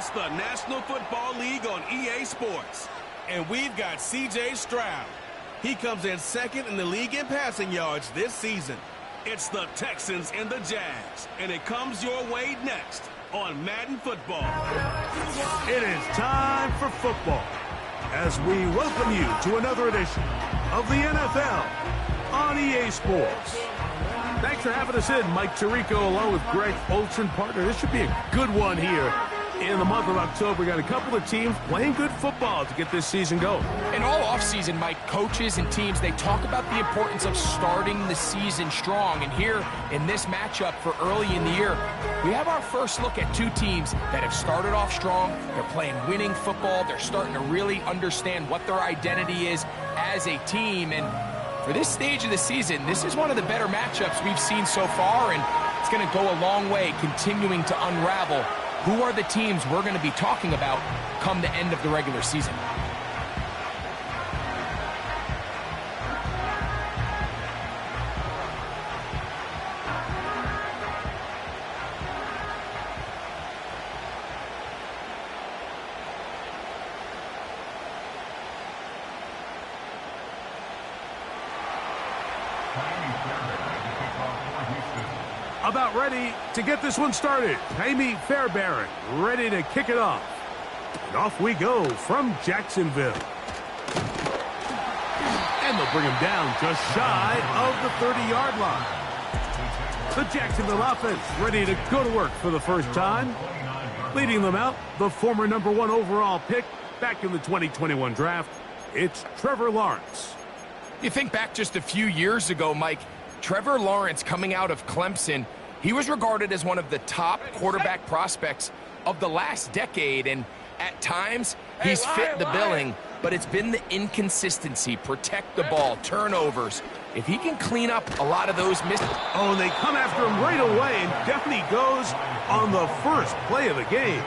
It's the National Football League on EA Sports. And we've got C.J. Stroud. He comes in second in the league in passing yards this season. It's the Texans and the Jags, and it comes your way next on Madden Football. It is time for football as we welcome you to another edition of the NFL on EA Sports. Thanks for having us in, Mike Tirico, along with Greg Olsen, partner. This should be a good one here in the month of October. We got a couple of teams playing good football to get this season going. And all offseason, Mike, coaches and teams, they talk about the importance of starting the season strong. And here in this matchup for early in the year, we have our first look at two teams that have started off strong. They're playing winning football. They're starting to really understand what their identity is as a team. And for this stage of the season, this is one of the better matchups we've seen so far, and it's going to go a long way continuing to unravel who are the teams we're going to be talking about come the end of the regular season. About ready to get this one started. PeeWee Fairbairn ready to kick it off. And off we go from Jacksonville. And they'll bring him down just shy of the 30-yard line. The Jacksonville offense ready to go to work for the first time. Leading them out, the former #1 overall pick back in the 2021 draft. It's Trevor Lawrence. You think back just a few years ago, Mike, Trevor Lawrence coming out of Clemson, he was regarded as one of the top quarterback prospects of the last decade, and at times he's fit the billing, but it's been the inconsistency, protect the ball, turnovers. If he can clean up a lot of those mistakes. Oh, and they come after him right away, and down he goes on the first play of the game.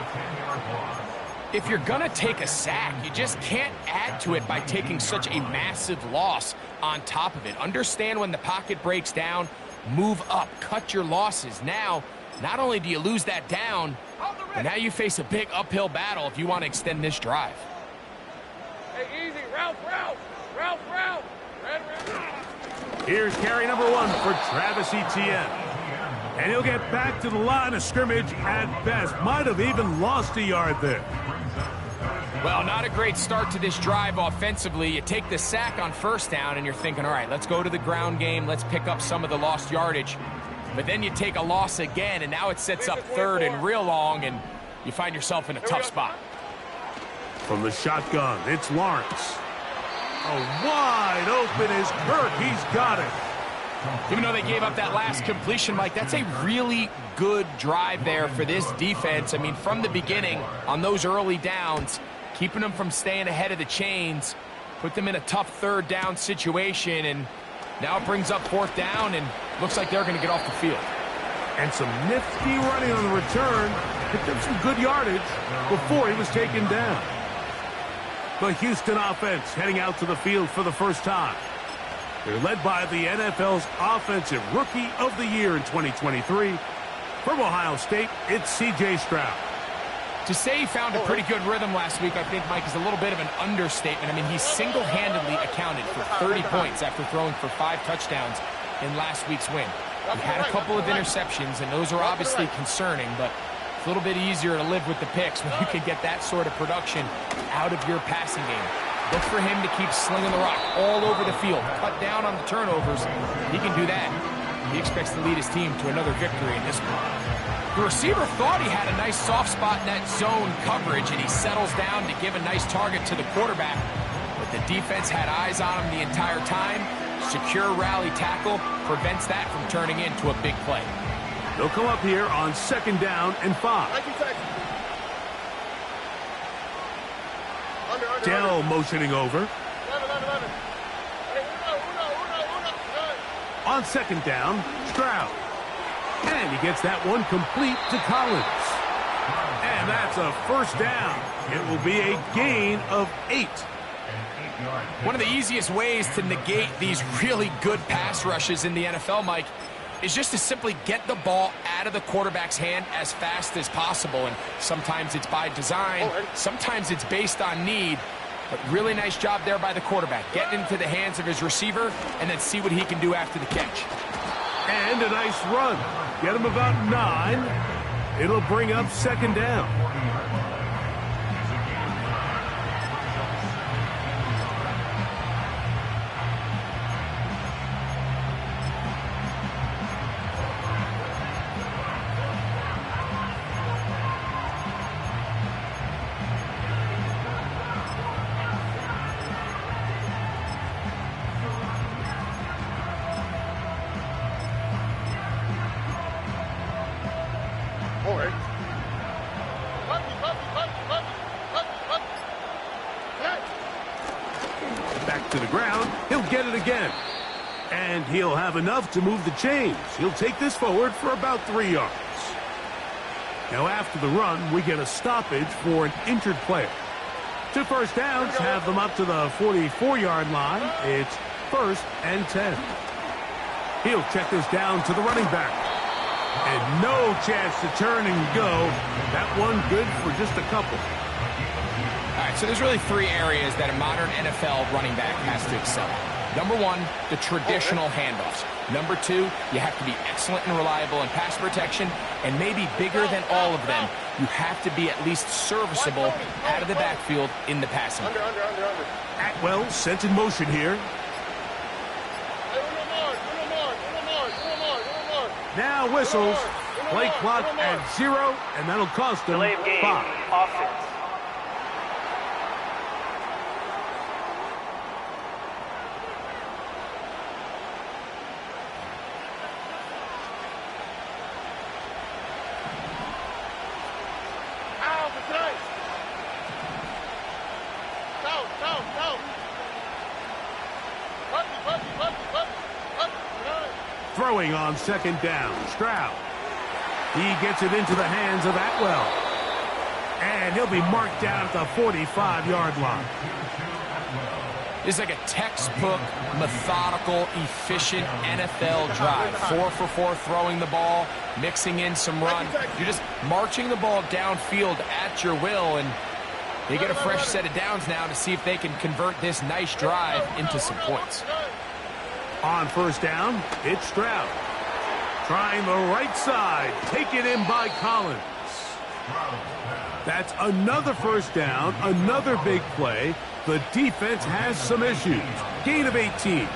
If you're going to take a sack, you just can't add to it by taking such a massive loss on top of it. Understand when the pocket breaks down, move up, cut your losses. Now, not only do you lose that down, but now you face a big uphill battle if you want to extend this drive. Hey, easy, route. Here's carry #1 for Travis Etienne. And he'll get back to the line of scrimmage at best. Might have even lost a yard there. Well, not a great start to this drive offensively. You take the sack on first down, and you're thinking, all right, let's go to the ground game. Let's pick up some of the lost yardage. But then you take a loss again, and now it sets up third and real long, and you find yourself in a tough spot. From the shotgun, it's Lawrence. Oh, wide open is Kirk. He's got it. Even though they gave up that last completion, Mike, that's a really good drive there for this defense. I mean, from the beginning, on those early downs, keeping them from staying ahead of the chains, put them in a tough third down situation, and now it brings up fourth down, and looks like they're going to get off the field. And some nifty running on the return. Picked up some good yardage before he was taken down. The Houston offense heading out to the field for the first time. They're led by the NFL's Offensive Rookie of the Year in 2023. From Ohio State, it's C.J. Stroud. To say he found a pretty good rhythm last week, I think, Mike, is a little bit of an understatement. I mean, he single-handedly accounted for 30 points after throwing for 5 touchdowns in last week's win. He had a couple of interceptions, and those are obviously concerning, but it's a little bit easier to live with the picks when you can get that sort of production out of your passing game. Look for him to keep slinging the rock all over the field, cut down on the turnovers. He can do that. He expects to lead his team to another victory in this one. The receiver thought he had a nice soft spot in that zone coverage, and he settles down to give a nice target to the quarterback. But the defense had eyes on him the entire time. Secure rally tackle prevents that from turning into a big play. They'll come up here on 2nd down and 5. Dell motioning over. On 2nd down, Stroud. And he gets that one complete to Collins. And that's a first down. It will be a gain of 8. One of the easiest ways to negate these really good pass rushes in the NFL, Mike, is just to simply get the ball out of the quarterback's hand as fast as possible. And sometimes it's by design, sometimes it's based on need. But really nice job there by the quarterback, getting into the hands of his receiver and then see what he can do after the catch. And a nice run. Get him about 9. It'll bring up second down. Back to the ground. He'll get it again. And he'll have enough to move the chains. He'll take this forward for about 3 yards. Now after the run, we get a stoppage for an injured player. 2 first downs have them up to the 44-yard line. It's 1st and 10. He'll check this down to the running back. And no chance to turn and go. That one good for just a couple. All right, so there's really 3 areas that a modern NFL running back has to excel at. Number 1, the traditional handoffs. Number 2, you have to be excellent and reliable in pass protection. And maybe bigger than all of them, you have to be at least serviceable out of the backfield in the passing. Atwell sent in motion here. Now whistles. Play clock at 0, and that'll cost him 5. Offense. Throwing on second down, Stroud. He gets it into the hands of Atwell. And he'll be marked down at the 45-yard line. It's like a textbook, methodical, efficient NFL drive. 4 for 4 throwing the ball, mixing in some run. You're just marching the ball downfield at your will, and they get a fresh set of downs now to see if they can convert this nice drive into some points. On first down, it's Stroud. Trying the right side. Taken in by Collins. That's another first down, another big play. The defense has some issues. Gain of 18.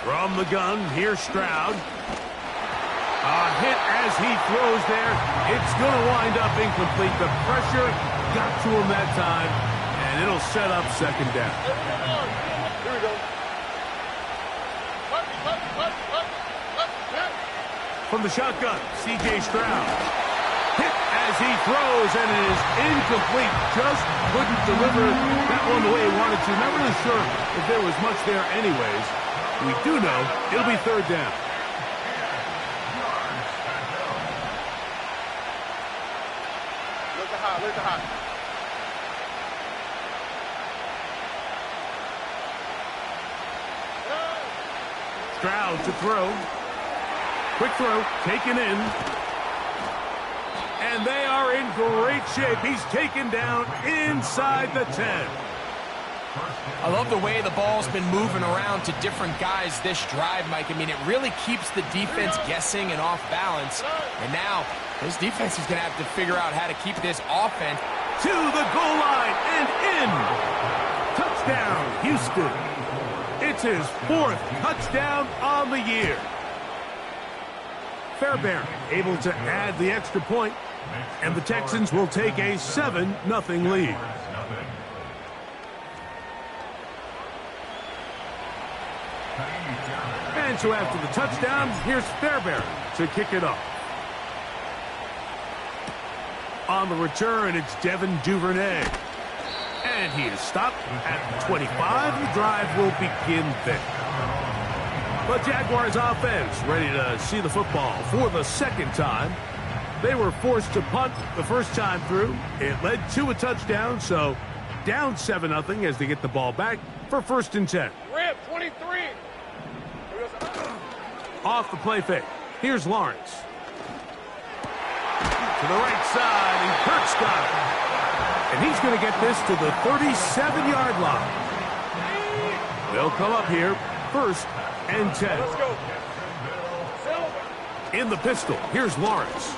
From the gun, here's Stroud. A hit as he throws there. It's going to wind up incomplete. The pressure got to him that time, and it'll set up second down. Here we go. From the shotgun, C.J. Stroud. Hit as he throws, and it is incomplete. Just couldn't deliver that one the way he wanted to. Not really sure if there was much there anyways. We do know it'll be third down. Look at hot. Stroud to throw. Quick throw, taken in. And they are in great shape. He's taken down inside the 10. I love the way the ball's been moving around to different guys this drive, Mike. I mean, it really keeps the defense guessing and off balance. And now, this defense is going to have to figure out how to keep this offense to the goal line and in. Touchdown, Houston. It's his 4th touchdown on the year. Fairbairn able to add the extra point, and the Texans will take a 7-0 lead. And so after the touchdown, here's Fairbairn to kick it off. On the return, it's Devin Duvernay. And he is stopped at the 25. The drive will begin there. The Jaguars offense ready to see the football for the second time. They were forced to punt the first time through. It led to a touchdown, so down 7-0 as they get the ball back for 1st and 10. Rip, 23. Off the play fake. Here's Lawrence. To the right side, and Kirk's got it. And he's going to get this to the 37-yard line. They'll come up here, 1st and 10. Let's go. In the pistol, here's Lawrence.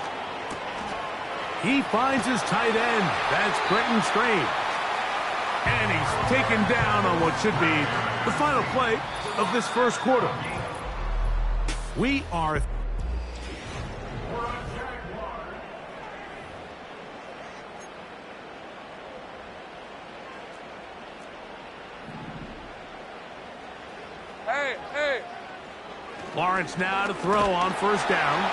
He finds his tight end. That's Brenton Strange. And he's taken down on what should be the final play of this first quarter. We are... Hey. Lawrence now to throw on 1st down.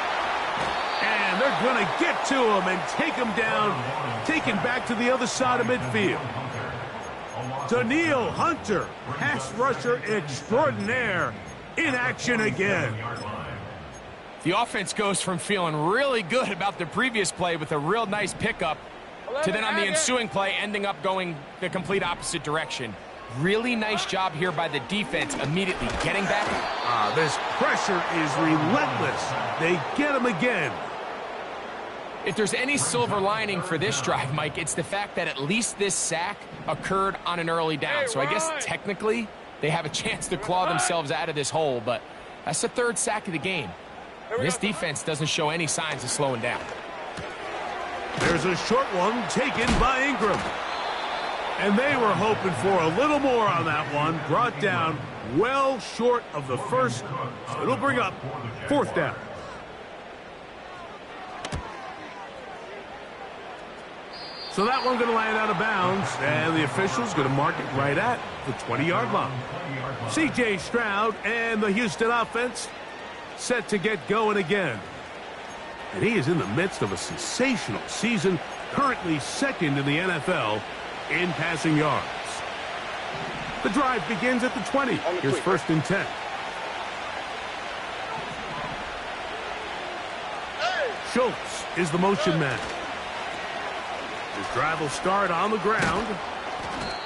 And they're going to get to him and take him down, taken back to the other side of midfield. Daniil Hunter, pass rusher extraordinaire, in action again. The offense goes from feeling really good about the previous play with a real nice pickup to then on the ensuing play ending up going the complete opposite direction. Really nice job here by the defense immediately getting back. This pressure is relentless. They get him again. If there's any silver lining for this drive, Mike, it's the fact that at least this sack occurred on an early down. So I guess technically they have a chance to claw themselves out of this hole, but that's the 3rd sack of the game. This defense doesn't show any signs of slowing down. There's a short one taken by Ingram. And they were hoping for a little more on that one. Brought down well short of the first. So it'll bring up 4th down. So that one going to land out of bounds, and the official's going to mark it right at the 20-yard line. C.J. Stroud and the Houston offense set to get going again. And he is in the midst of a sensational season, currently 2nd in the NFL in passing yards. The drive begins at the 20. Here's 1st and 10. Schultz is the motion man. His drive will start on the ground,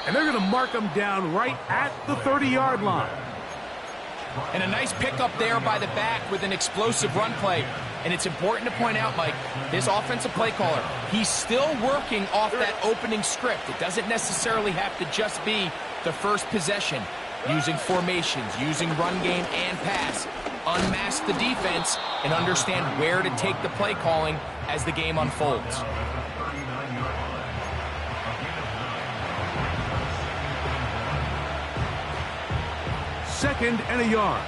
and they're going to mark him down right at the 30-yard line. And a nice pickup there by the back with an explosive run play. And it's important to point out, Mike, this offensive play caller, he's still working off that opening script. It doesn't necessarily have to just be the first possession. Using formations, using run game and pass. Unmask the defense and understand where to take the play calling as the game unfolds. 2nd and a yard.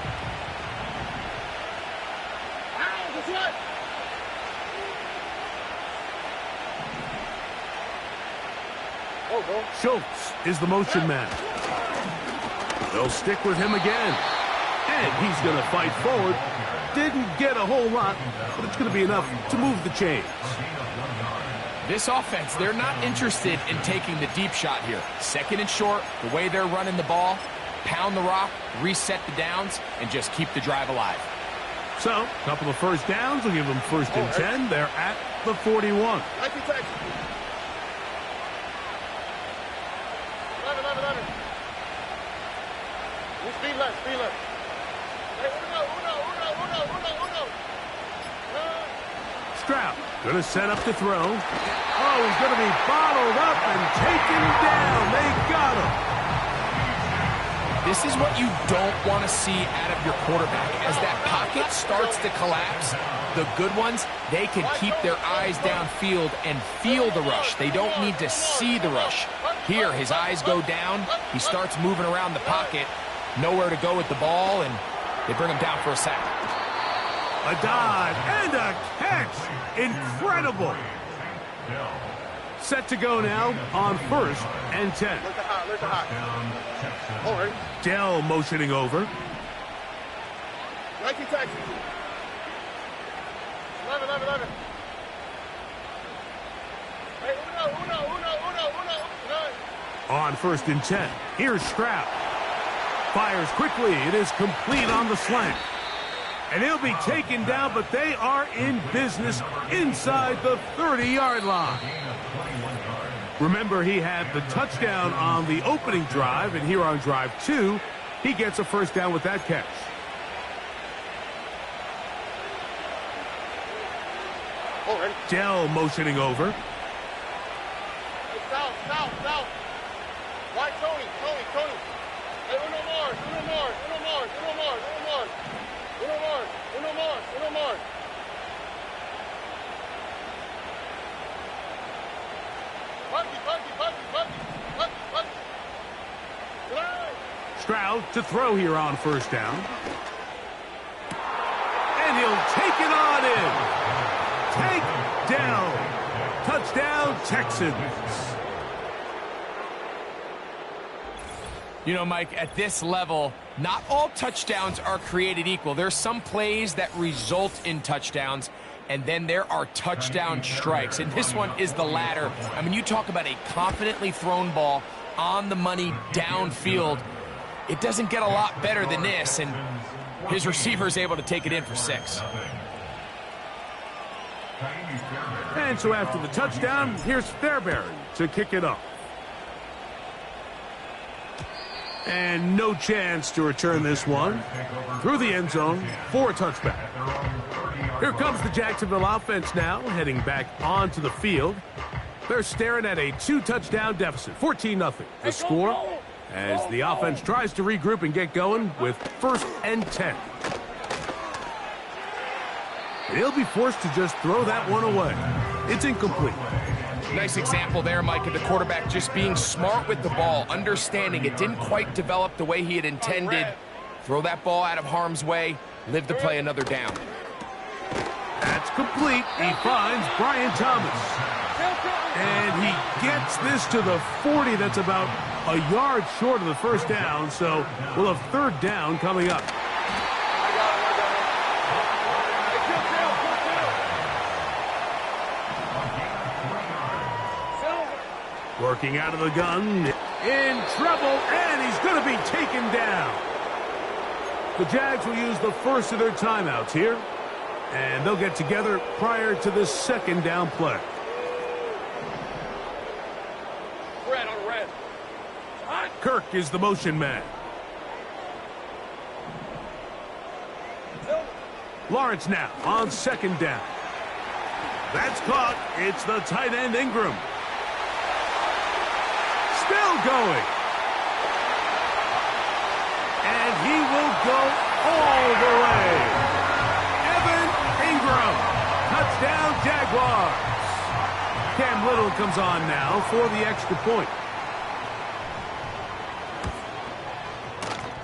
Schultz is the motion man. They'll stick with him again. And he's going to fight forward. Didn't get a whole lot, but it's going to be enough to move the chains. This offense, they're not interested in taking the deep shot here. 2nd and short, the way they're running the ball, pound the rock, reset the downs, and just keep the drive alive. So, a couple of 1st downs will give them 1st and 10. They're at the 41. Speed left. Stroud going to set up to throw. Oh, he's going to be bottled up and taken down. They got him. This is what you don't want to see out of your quarterback. As that pocket starts to collapse, the good ones, they can keep their eyes downfield and feel the rush. They don't need to see the rush. Here, his eyes go down. He starts moving around the pocket. Nowhere to go with the ball, and they bring him down for a sack. A dive and a catch. Incredible. Set to go now on 1st and 10. Dell motioning over. Nike taxi. 11. Hey, uno. On 1st and 10. Here's Stroud. Fires quickly. It is complete on the slant. And he'll be taken down, but they are in business inside the 30-yard line. Remember, he had the touchdown on the opening drive, and here on drive 2, he gets a first down with that catch. Dell motioning over. South. White Tony. Hey, Uno Mars. Bucky. Stroud to throw here on first down. And he'll take it on in. Take down. Touchdown, Texans. You know, Mike, at this level, not all touchdowns are created equal. There's some plays that result in touchdowns, and then there are touchdown strikes. And this one is the latter. I mean, you talk about a confidently thrown ball on the money downfield. It doesn't get a lot better than this, and his receiver is able to take it in for 6. And so after the touchdown, here's Fairbairn to kick it off. And no chance to return this one through the end zone for a touchback. Here comes the Jacksonville offense now, heading back onto the field. They're staring at a 2-touchdown deficit, 14-0. The score as the offense tries to regroup and get going with 1st and 10. He'll be forced to just throw that one away. It's incomplete. Nice example there, Mike, of the quarterback just being smart with the ball, understanding it didn't quite develop the way he had intended. Throw that ball out of harm's way, live to play another down. That's complete. He finds Brian Thomas. And he gets this to the 40. That's about a yard short of the first down, so we'll have 3rd down coming up. Working out of the gun, in trouble, and he's going to be taken down. The Jags will use the first of their timeouts here, and they'll get together prior to the 2nd down play. Red on red. Kirk is the motion man. Lawrence now on 2nd down. That's caught. It's the tight end Ingram. Still going. And he will go all the way. Evan Ingram. Touchdown, Jaguars. Cam Little comes on now for the extra point.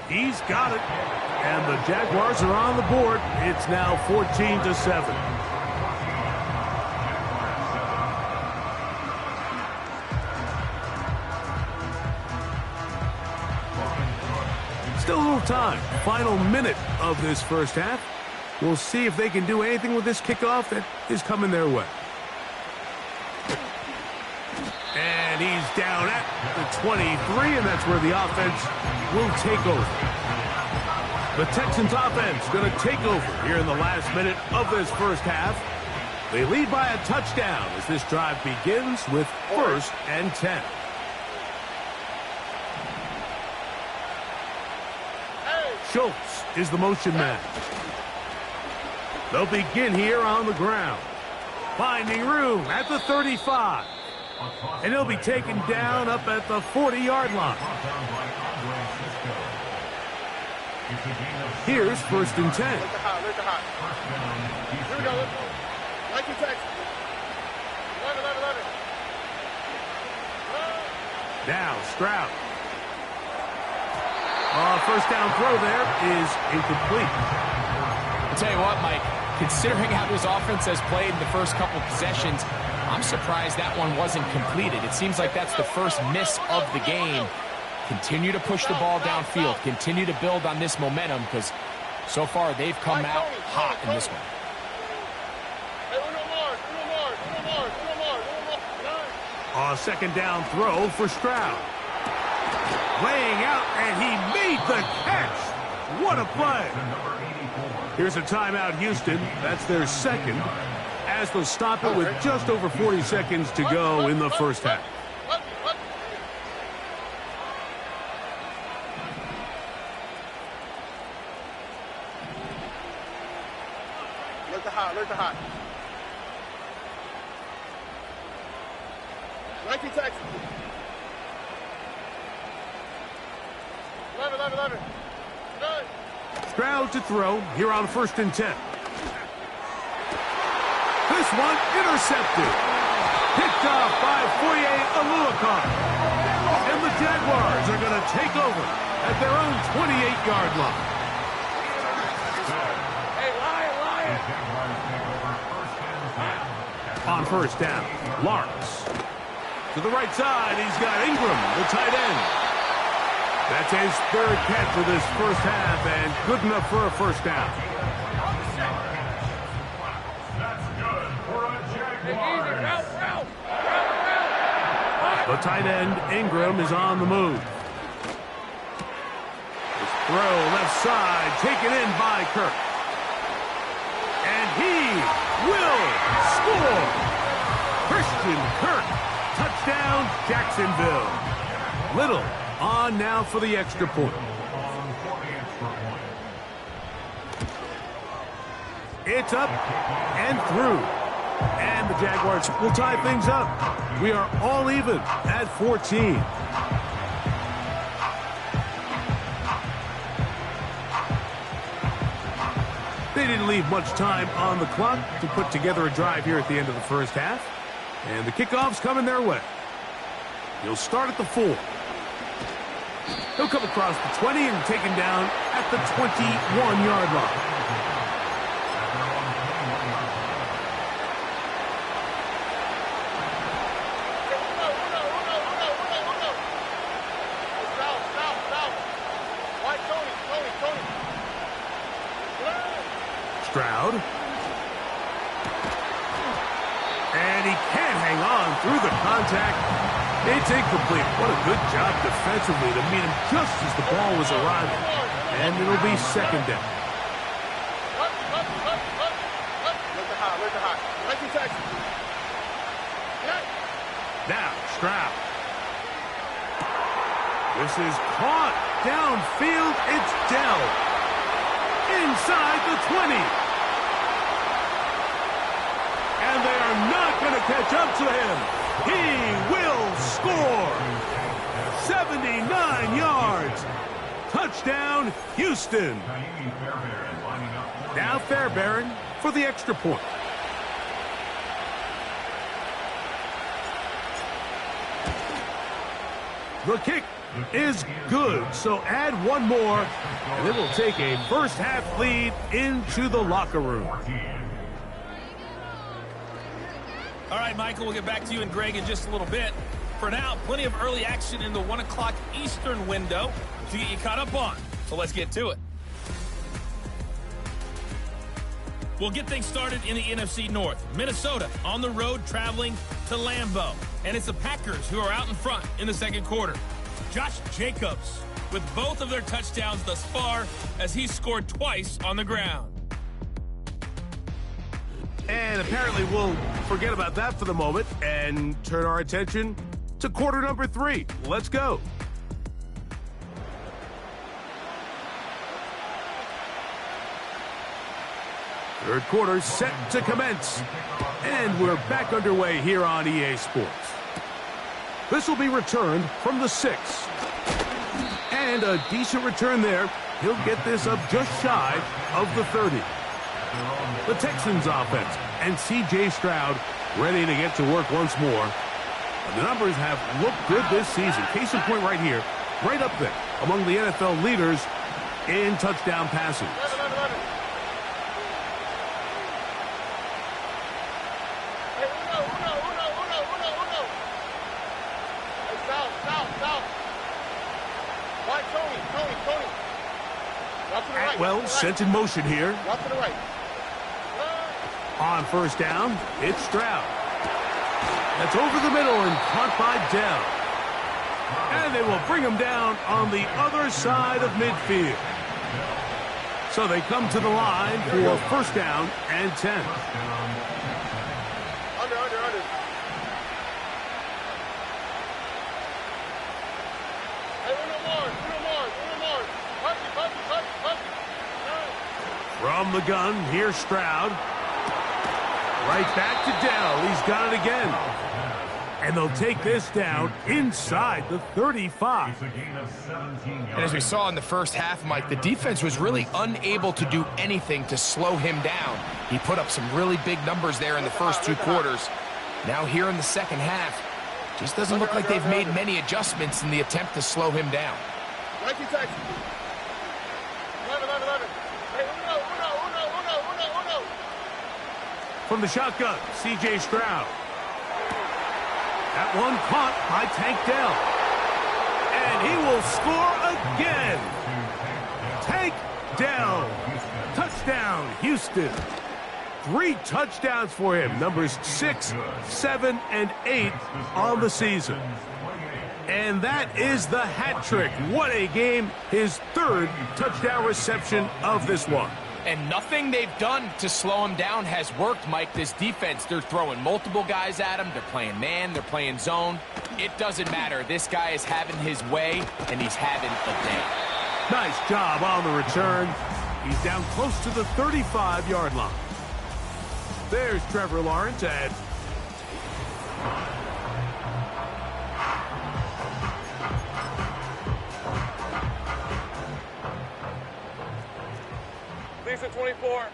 He's got it. And the Jaguars are on the board. It's now 14-7. Still a little time. Final minute of this first half. We'll see if they can do anything with this kickoff that is coming their way. And he's down at the 23, and that's where the offense will take over. The Texans offense going to take over here in the last minute of this first half. They lead by a touchdown as this drive begins with 1st and 10. Schultz is the motion man. They'll begin here on the ground. Finding room at the 35. And he'll be taken down up at the 40-yard line. Here's 1st and 10. Here we go. Like the Texans. 11. Now Stroud. First down throw there is incomplete. I'll tell you what, Mike, considering how this offense has played in the first couple possessions, I'm surprised that one wasn't completed. It seems like that's the first miss of the game. Continue to push the ball downfield. Continue to build on this momentum because so far they've come out hot in this one. A 2nd down throw for Stroud. Laying out, and he made the catch. What a play. Here's a timeout, Houston. That's their second, as they'll stop it with just over 40 seconds to go in the first half. Alert the hot. Nike Texans. 11. Stroud to throw here on 1st and 10. This one intercepted. Picked off by Foye Aluakar. And the Jaguars are going to take over at their own 28-yard line. On 1st down, Lawrence. To the right side, he's got Ingram, the tight end. That's his 3rd catch of this first half, and good enough for a 1st down. The tight end, Ingram, is on the move. His throw left side, taken in by Kirk. And he will score. Christian Kirk, touchdown, Jacksonville. Little on now for the extra point. It's up and through. And the Jaguars will tie things up. We are all even at 14. They didn't leave much time on the clock to put together a drive here at the end of the first half. And the kickoff's coming their way. He'll start at the 4. He'll come across the 20 and taken down at the 21-yard line. Stroud. And he can't hang on through the contact. It's incomplete. What a good job defensively to meet him just as the ball was arriving. And it'll be 2nd down. Now, Stroud. This is caught. Downfield, it's Dell. Inside the 20. And they are not going to catch up to him. He will score. 79 yards. Touchdown, Houston. Now Fairbairn for the extra point. The kick is good, so add one more, and it will take a first half lead into the locker room. All right, Michael, we'll get back to you and Greg in just a little bit. For now, plenty of early action in the 1 o'clock Eastern window to get you caught up on. So let's get to it. We'll get things started in the NFC North. Minnesota on the road traveling to Lambeau. And it's the Packers who are out in front in the second quarter. Josh Jacobs with both of their touchdowns thus far as he scored twice on the ground. And apparently we'll forget about that for the moment and turn our attention to quarter number 3. Let's go. Third quarter set to commence. And we're back underway here on EA Sports. This will be returned from the 6. And a decent return there. He'll get this up just shy of the 30. The Texans offense and C.J. Stroud ready to get to work once more. The numbers have looked good this season. Case in point right here, right up there among the NFL leaders in touchdown passes. Atwell sent in motion here. Walk to the right. On first down, it's Stroud. That's over the middle and caught by Dell. And they will bring him down on the other side of midfield. So they come to the line for first down and 10. Under. Hey, Uno more. Cut. From the gun, here's Stroud. Right back to Dell. He's got it again. And they'll take this down inside the 35. And as we saw in the first half, Mike, the defense was really unable to do anything to slow him down. He put up some really big numbers there in the first 2 quarters. Now here in the second half, just doesn't look like they've made many adjustments in the attempt to slow him down. 19 Texans. 11. Hey, Uno. From the shotgun, C.J. Stroud. That one caught by Tank Dell. And he will score again. Tank Dell. Touchdown, Houston. 3 touchdowns for him. Numbers 6, 7, and 8 on the season. And that is the hat trick. What a game. His 3rd touchdown reception of this one. And nothing they've done to slow him down has worked, Mike. This defense, they're throwing multiple guys at him. They're playing man. They're playing zone. It doesn't matter. This guy is having his way, and he's having a day. Nice job on the return. He's down close to the 35-yard line. There's Trevor Lawrence at Lisa 24.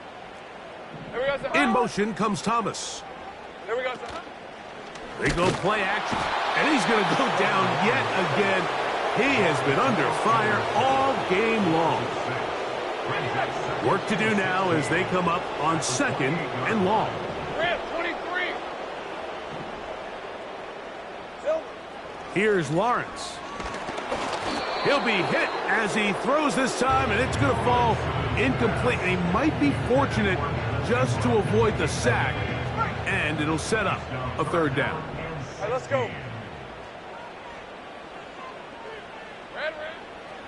There we go, sir. in motion comes Thomas. There we go, sir. They go play action, and he's going to go down yet again. He has been under fire all game long. Work to do now as they come up on 2nd and long. Grant 23. Silver. Here's Lawrence. He'll be hit as he throws this time, and it's going to fall incomplete. He might be fortunate just to avoid the sack, and it'll set up a 3rd down. All right, let's go. Red.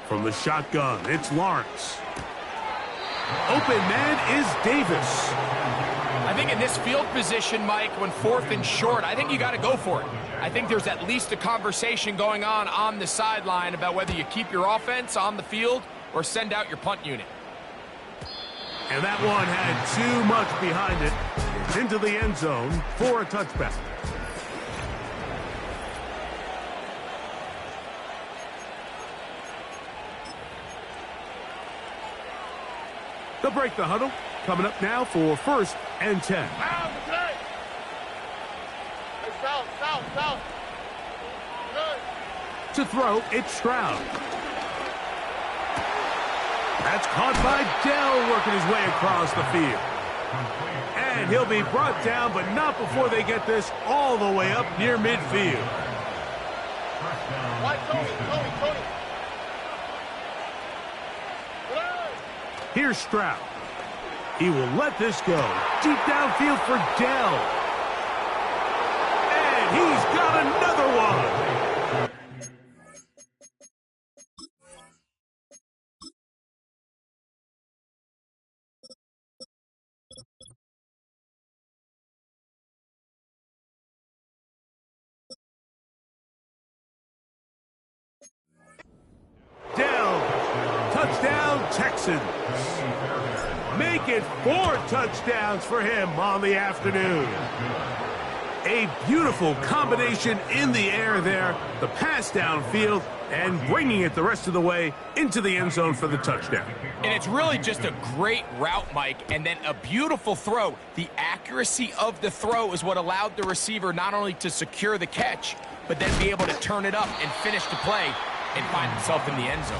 From the shotgun, it's Lawrence. Open man is Davis. I think in this field position, Mike, when 4th and short, I think you got to go for it. I think there's at least a conversation going on the sideline about whether you keep your offense on the field or send out your punt unit. And that one had too much behind it. It's into the end zone for a touchback. They'll break the huddle. Coming up now for 1st and 10. South. Good. To throw, it's Stroud. That's caught by Dell, working his way across the field. And he'll be brought down, but not before they get this all the way up near midfield. White, Tony. Here's Stroud. He will let this go. Deep downfield for Dell. And he's got another one. Dell. Touchdown, Texans. Make it 4 touchdowns for him on the afternoon. A beautiful combination in the air there. The pass downfield and bringing it the rest of the way into the end zone for the touchdown. And it's really just a great route, Mike, and then a beautiful throw. The accuracy of the throw is what allowed the receiver not only to secure the catch, but then be able to turn it up and finish the play and find himself in the end zone.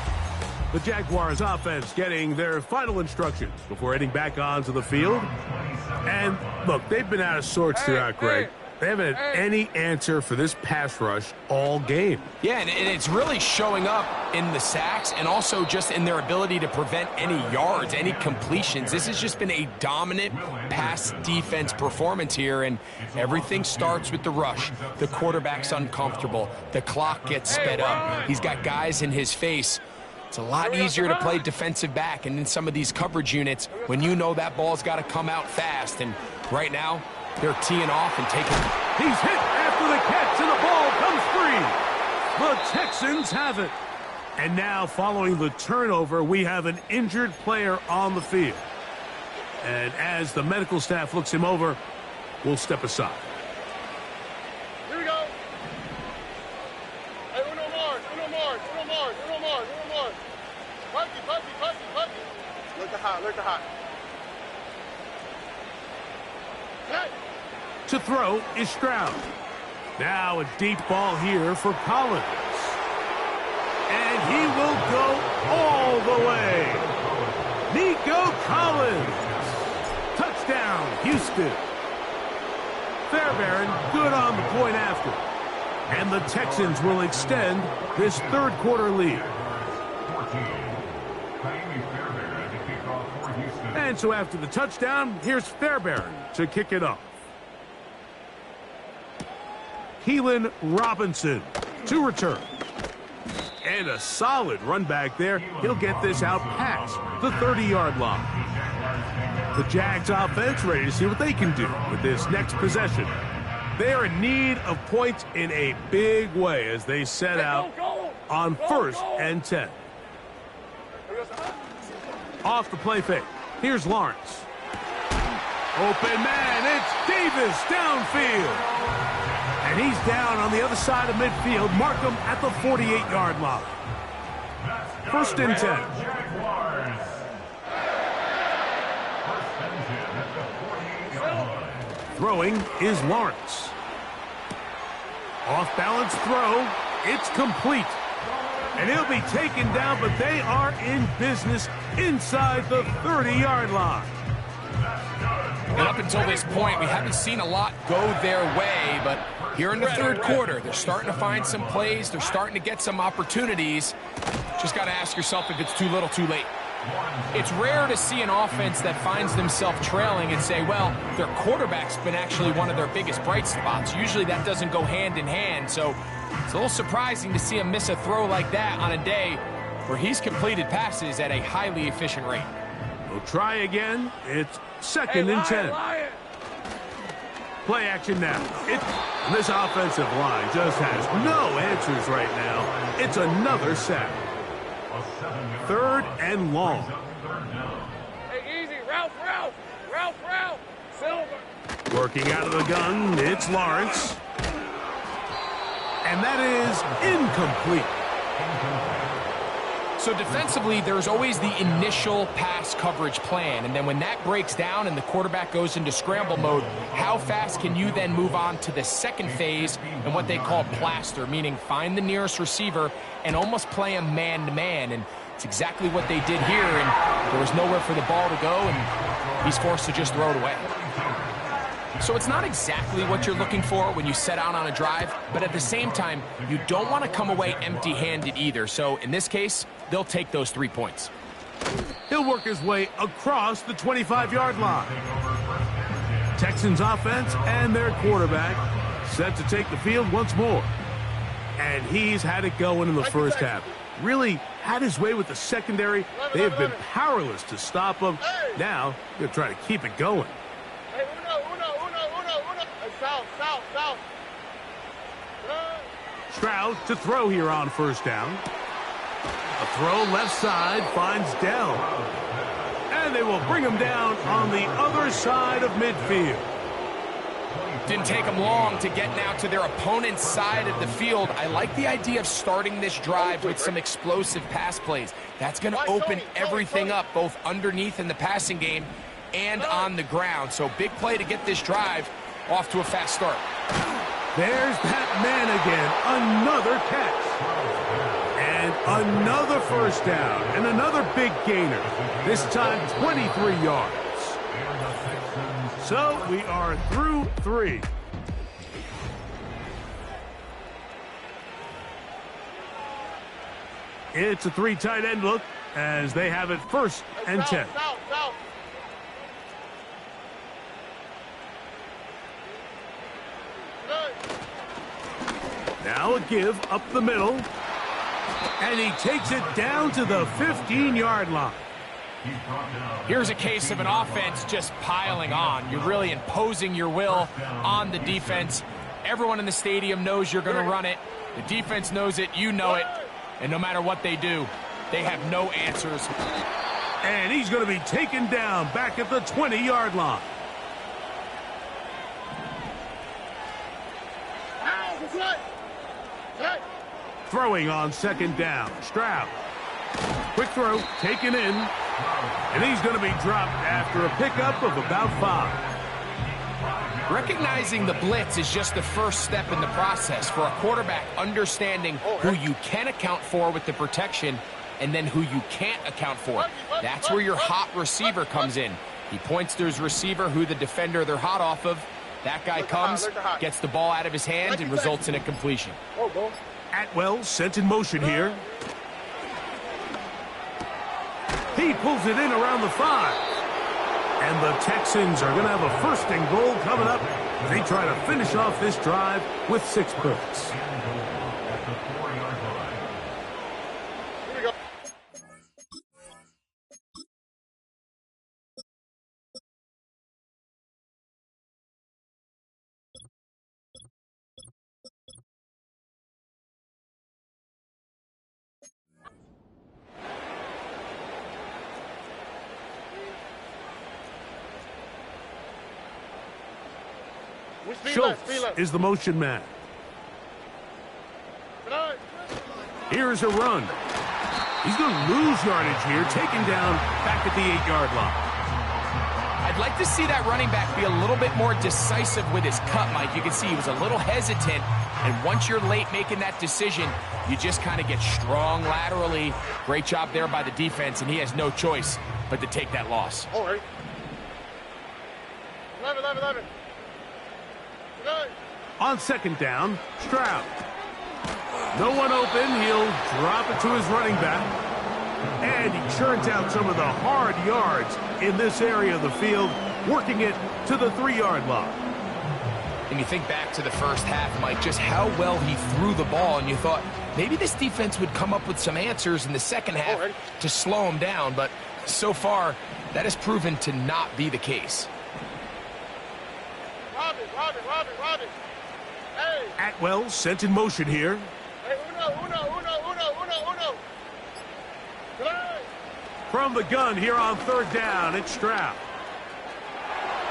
The Jaguars offense getting their final instructions before heading back onto the field. And look, they've been out of sorts throughout, Greg. They haven't had any answer for this pass rush all game. Yeah, and it's really showing up in the sacks and also just in their ability to prevent any yards, any completions. This has just been a dominant pass defense performance here, and everything starts with the rush. The quarterback's uncomfortable. The clock gets sped up. He's got guys in his face. It's a lot easier to play defensive back and in some of these coverage units when you know that ball's got to come out fast. And right now, they're teeing off and taking it. He's hit after the catch, and the ball comes free. The Texans have it. And now, following the turnover, we have an injured player on the field. And as the medical staff looks him over, we'll step aside. Here we go. Hey, uno more. Puppy. Look the hot. Hey. To throw is Stroud. Now a deep ball here for Collins. And he will go all the way. Nico Collins. Touchdown, Houston. Fairbairn good on the point after. And the Texans will extend this third quarter lead. And so after the touchdown, here's Fairbairn to kick it off. Keelan Robinson to return. And a solid run back there. He'll get this out past the 30-yard line. The Jags offense ready to see what they can do with this next possession. They're in need of points in a big way as they set out on 1st and 10. Off the play fake. Here's Lawrence. Open man, it's Davis downfield. And he's down on the other side of midfield. Mark him at the 48-yard line. 1st and 10. Throwing is Lawrence. Off-balance throw. It's complete. And he'll be taken down, but they are in business inside the 30-yard line. And up until this point, we haven't seen a lot go their way, but here in the third quarter, they're starting to find some plays. They're starting to get some opportunities. Just got to ask yourself if it's too little, too late. It's rare to see an offense that finds themselves trailing and say, well, their quarterback's been actually one of their biggest bright spots. Usually that doesn't go hand in hand, so it's a little surprising to see him miss a throw like that on a day where he's completed passes at a highly efficient rate. We'll try again. It's 2nd and 10. Play action now. This offensive line just has no answers right now. It's another sack. 3rd and long. Hey, easy. Ralph. Silver. Working out of the gun, it's Lawrence. And that is incomplete. So defensively, there's always the initial pass coverage plan. And then when that breaks down and the quarterback goes into scramble mode, how fast can you then move on to the second phase and what they call plaster, meaning find the nearest receiver and almost play him man-to-man. And it's exactly what they did here. And there was nowhere for the ball to go, and he's forced to just throw it away. So it's not exactly what you're looking for when you set out on a drive, but at the same time, you don't want to come away empty-handed either. So in this case, they'll take those 3 points. He'll work his way across the 25-yard line. Texans offense and their quarterback set to take the field once more. And he's had it going in the first half. Really had his way with the secondary. They have been powerless to stop him. Now, they'll try to keep it going. South. Stroud to throw here on 1st down. A throw left side finds Dell. And they will bring him down on the other side of midfield. Didn't take them long to get now to their opponent's side of the field. I like the idea of starting this drive with some explosive pass plays. That's going to open everything up, both underneath in the passing game and on the ground. So big play to get this drive off to a fast start. There's that man again. Another catch. And another 1st down. And another big gainer. This time 23 yards. So we are through 3. It's a 3 tight end look as they have it 1st and 10. South. Now a give up the middle. And he takes it down to the 15-yard line. Here's a case of an offense just piling on. You're really imposing your will on the defense. Everyone in the stadium knows you're going to run it. The defense knows it. You know it. And no matter what they do, they have no answers. And he's going to be taken down back at the 20-yard line. Throwing on second down. Stroud. Quick throw, taken in. And he's going to be dropped after a pickup of about 5. Recognizing the blitz is just the first step in the process for a quarterback understanding who you can account for with the protection and then who you can't account for. That's where your hot receiver comes in. He points to his receiver, who the defender they're hot off of. That guy comes, gets the ball out of his hand, and results in a completion. Atwell sent in motion here. He pulls it in around the 5. And the Texans are going to have a first and goal coming up as they try to finish off this drive with 6 points. Schultz is the motion man. Here's a run. He's going to lose yardage here, taken down back at the 8-yard line. I'd like to see that running back be a little bit more decisive with his cut, Mike. You can see he was a little hesitant, and once you're late making that decision, you just kind of get strong laterally. Great job there by the defense, and he has no choice but to take that loss. All right. 11. On second down, Stroud. No one open. He'll drop it to his running back. And he churns out some of the hard yards in this area of the field, working it to the 3-yard line. And you think back to the first half, Mike, just how well he threw the ball, and you thought maybe this defense would come up with some answers in the second half to slow him down, but so far, that has proven to not be the case. Robin. Hey. Atwell sent in motion here. Hey, uno. From the gun here on third down, it's Stroud.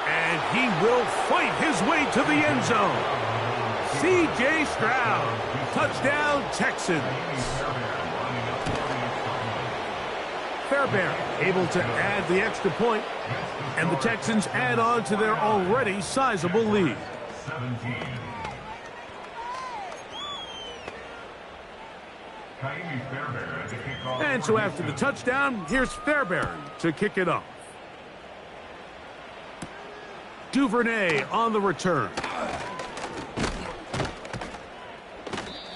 And he will fight his way to the end zone. C.J. Stroud, touchdown Texans. Fairbairn able to add the extra point, and the Texans add on to their already sizable lead. And so after the touchdown, here's Fairbairn to kick it off. Duvernay on the return.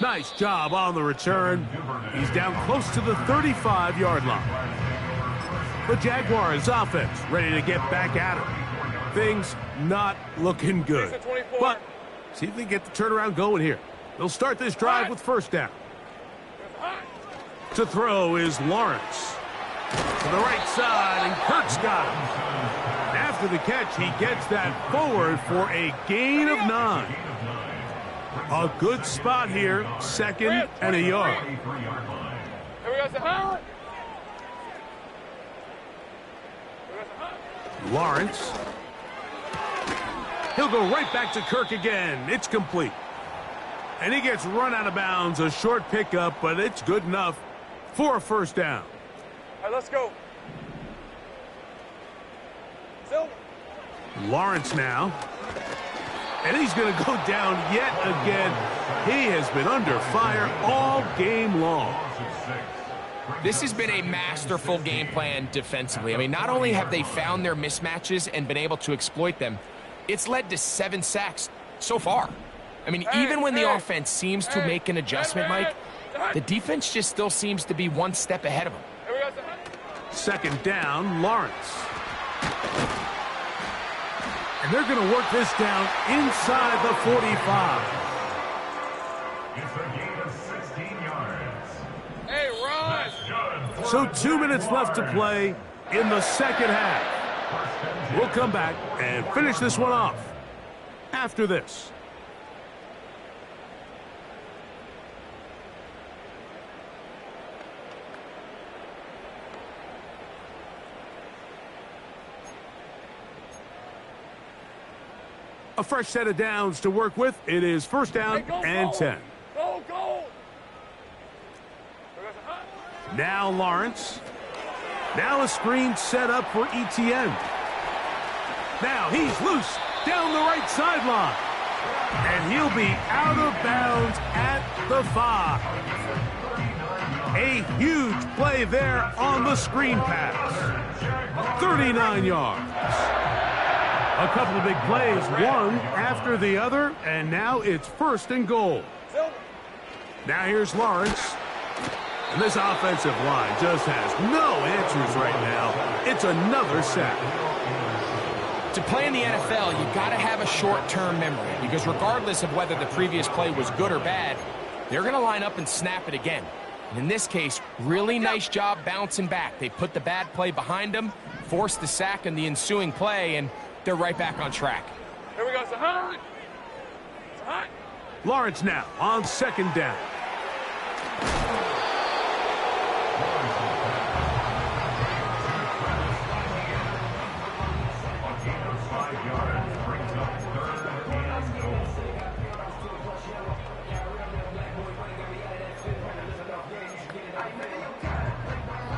Nice job on the return. He's down close to the 35-yard line. The Jaguars offense ready to get back at it. Things not looking good. But see if they get the turnaround going here. They'll start this drive with first down. To throw is Lawrence. To the right side, and Kirk's got him. After the catch, he gets that forward for a gain of 9. A good spot here, 2nd and a yard. Lawrence. He'll go right back to Kirk again. It's complete. And he gets run out of bounds. A short pickup, but it's good enough for a first down. All right, let's go. Silver. Lawrence now. And he's going to go down yet again. He has been under fire all game long. This has been a masterful game plan defensively. I mean, not only have they found their mismatches and been able to exploit them, it's led to 7 sacks so far. I mean, even when the offense seems to make an adjustment, Mike, the defense just still seems to be one step ahead of them. Second down, Lawrence. And they're going to work this down inside the 45. It's a gain of 16 yards. So 2 minutes left to play in the second half. We'll come back and finish this one off after this. A fresh set of downs to work with. It is first down and 10. Go, go. Now Lawrence. Now a screen set up for ETN. Now he's loose down the right sideline. And he'll be out of bounds at the 5. A huge play there on the screen pass. 39 yards. A couple of big plays, one after the other, and now it's first and goal. Now here's Lawrence. And this offensive line just has no answers right now. It's another sack. To play in the NFL, you've got to have a short-term memory, because regardless of whether the previous play was good or bad, they're going to line up and snap it again. And in this case, really nice job bouncing back. They put the bad play behind them, forced the sack in the ensuing play, and they're right back on track. Here we go, Sahan. Sahan. Lawrence now on second down.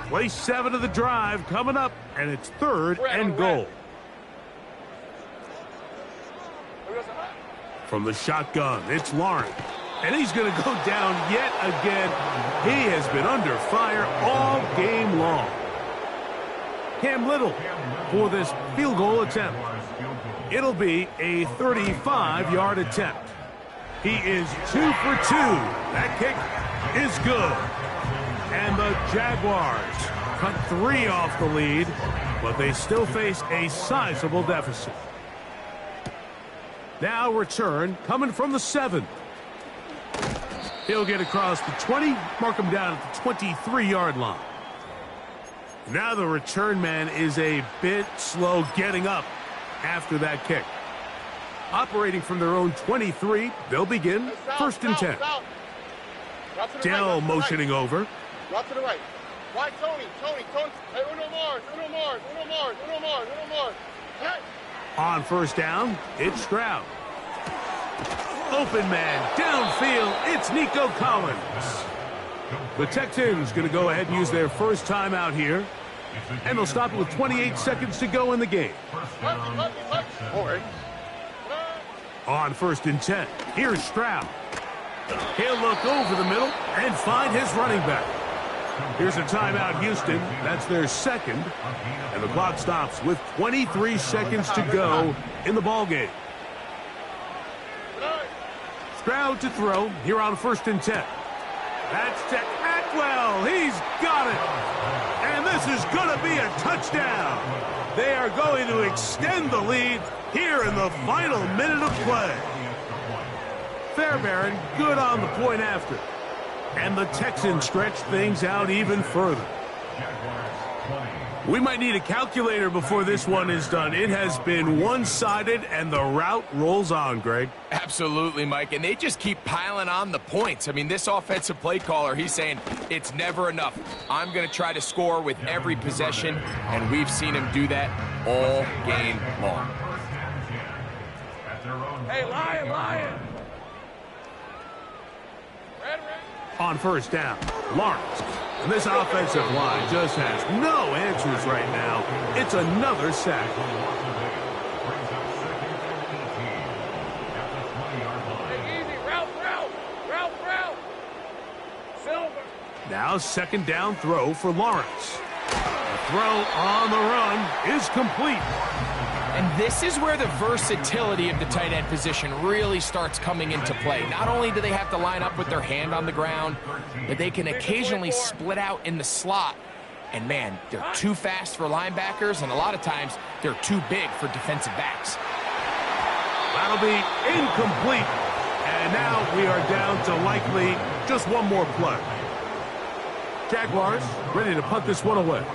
Play 7 of the drive coming up, and it's third and goal. From the shotgun, it's Lawrence. And he's going to go down yet again. He has been under fire all game long. Cam Little for this field goal attempt. It'll be a 35-yard attempt. He is 2 for 2. That kick is good. And the Jaguars cut 3 off the lead, but they still face a sizable deficit. Now return coming from the 7. He'll get across the 20, mark him down at the 23-yard line. Now the return man is a bit slow getting up after that kick. Operating from their own 23, they'll begin first and 10. Dell motioning over. Drop to the right. Why, Tony? Hey, Uno Mars. Hey. On first down, it's Stroud. Open man, downfield, it's Nico Collins. The Texans going to go ahead and use their first timeout here. And they'll stop it with 28 seconds to go in the game. On first and 10, here's Stroud. He'll look over the middle and find his running back. Here's a timeout, Houston. That's their second. And the clock stops with 23 seconds to go in the ballgame. Stroud to throw here on first and 10. That's to Atwell. He's got it. And this is going to be a touchdown. They are going to extend the lead here in the final minute of play. Fairbairn good on the point after. And the Texans stretch things out even further. We might need a calculator before this one is done. It has been one-sided, and the route rolls on, Greg. Absolutely, Mike, and they just keep piling on the points. I mean, this offensive play caller, he's saying it's never enough. I'm going to try to score with every possession, and we've seen him do that all game long. Hey, Lion. On first down, Lawrence. And this offensive line just has no answers right now. It's another sack. Now second down throw for Lawrence. The throw on the run is complete. And this is where the versatility of the tight end position really starts coming into play. Not only do they have to line up with their hand on the ground, but they can occasionally split out in the slot. And man, they're too fast for linebackers, and a lot of times they're too big for defensive backs. That'll be incomplete. And now we are down to likely just one more play. Jaguars ready to punt this one away,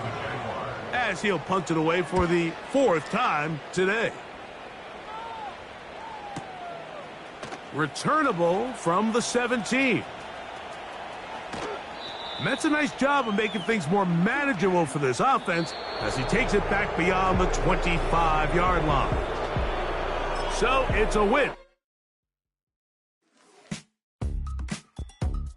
as he'll punt it away for the 4th time today. Returnable from the 17. And that's a nice job of making things more manageable for this offense as he takes it back beyond the 25-yard line. So it's a win.